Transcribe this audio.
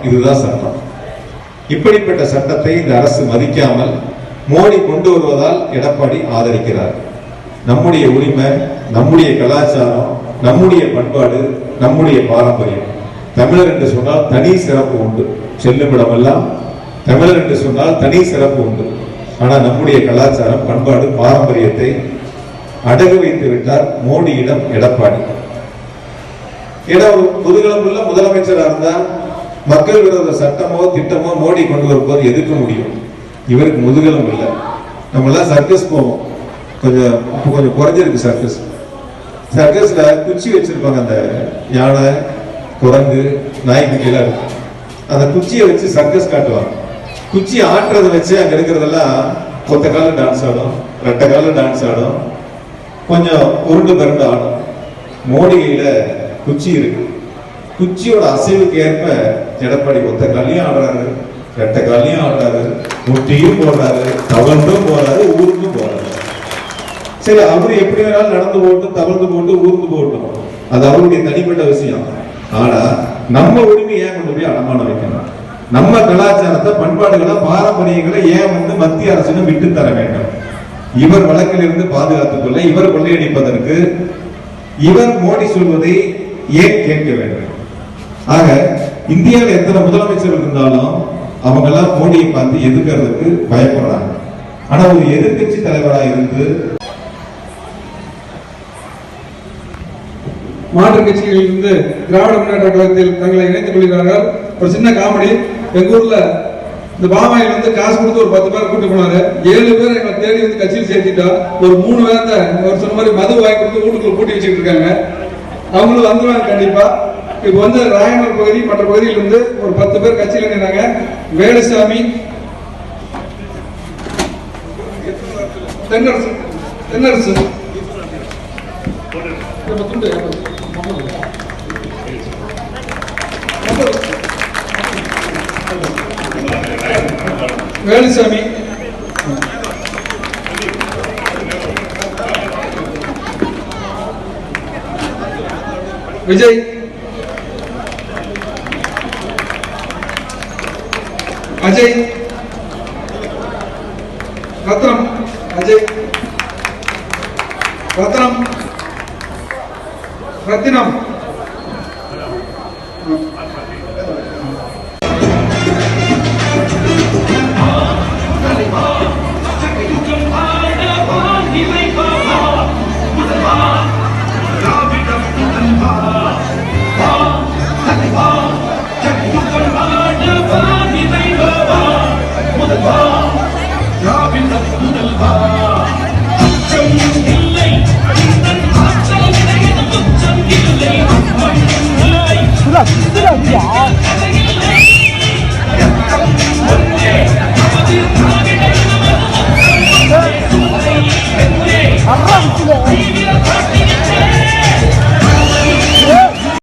இதுதான் சட்டம். இப்படிப்பட்ட சட்டத்தை இந்த அரசு மதிக்காமல் மோடி கொண்டு வருவதால் எடப்பாடி ஆதரிக்கிறார். நம்முடைய உரிமை, நம்முடைய கலாச்சாரம், நம்முடைய பண்பாடு, நம்முடைய பாரம்பரியம். தமிழர் என்று சொன்னால் தனி சிறப்பு உண்டு. செல்லுமிடமெல்லாம் தமிழர் என்று சொன்னால் தனி சிறப்பு உண்டு. ஆனால் நம்முடைய கலாச்சாரம், பண்பாடு, பாரம்பரியத்தை அடகு வைத்து விட்டார் மோடியிடம் எடப்பாடி. ஏன்னா ஒரு முதுகெலும்புள்ள முதலமைச்சராக இருந்தால் மக்கள் விரோத சட்டமோ திட்டமோ மோடி கொண்டு வரும்போது எதிர்க்க முடியும். இவருக்கு முதுகெலும்பு இல்லை. நம்ம எல்லாம் சர்க்கஸ் போவோம், கொஞ்சம் குறைஞ்சிருக்கு சர்க்கஸ். சர்க்கஸ்ல குச்சி வச்சிருப்பாங்க, அந்த யானை, குரங்கு, நாய்க்குட்டியெல்லாம் இருக்கு. அந்த குச்சியை வச்சு சர்க்கஸ் காட்டுவாங்க. குச்சி ஆட்டுறதை வச்சு அங்க இருக்கிறதெல்லாம் கொத்த கால டான்ஸ் ஆடும், ரெட்டை கால டான்ஸ் ஆடும், கொஞ்சம் உருண்டு பரண்டு ஆடும். மோடி கையில குச்சி இருக்கு. குச்சியோட அசைவுக்கு ஏற்ப எடப்பாடி ஒத்த காலையும் ஆடுறாரு, ரெட்டை காலையும் ஆடுறாரு, முட்டியும் போடுறாரு, தவழ்ந்தும் போறாரு, ஊருக்கும் போறாரு. சரி, அவரு எப்படி வேணாலும் நடந்து போட்டும், தவழ்ந்து போட்டு, ஊர்ந்து போட்டும், அது அவருடைய தனிப்பட்ட விஷயம். ஆனா நம்ம உரிமை ஏன் கொண்டு போய் அடமானம் வைக்கணும்? நம்ம கலாச்சாரத்தை, பண்பாடுகளை, பாரம்பரியங்களை ஏன் மத்திய அரசு விட்டு தர வேண்டும்? இவர் வழக்கில் இருந்து பாதுகாத்துக் கொள்ள, இவர் கொள்ளையடிப்பதற்கு இவர் மோடி சொல்வதை ஏன் கேட்க வேண்டும்? ஆக இந்தியாவில் எத்தனை முதலமைச்சர்கள் இருந்தாலும் அவங்க எல்லாம் மோடியை பார்த்து எதிர்க்கிறதுக்கு பயப்படுறாங்க. ஆனா ஒரு எதிர்கட்சி தலைவராக இருந்து மாற்றுக் கட்சிகளில் இருந்து திராவிட முன்னேற்ற கழகத்தில் தங்களை இணைத்துக் கொள்கிறார்கள். ஒரு சின்ன காமெடி, எங்க ஊர்ல இந்த பாமாயில் வந்து காசு கொடுத்து ஒரு 10 பேர் கூட்டு போனாரு. 7 பேர் எங்களை தேடி வந்து கட்சியில் சேர்த்திட்டா. ஒரு 3 பேர் தான் ஒரு சொன்ன மாதிரி மது வாங்கி கொடுத்து வீட்டுக்குள்ள கூட்டி வச்சுட்டு இருக்காங்க. அவங்களும் வந்துருவாங்க கண்டிப்பா. இப்ப வந்து ராயனூர் பகுதி மற்ற பகுதியில் இருந்து ஒரு 10 பேர் கட்சியில் இணைந்தாங்க. வேலுசாமி, தென்னரசு, வேலுசாமி, விஜய், அஜய், ரத்னம், அஜய், ரத்னம், ரத்தினம்,这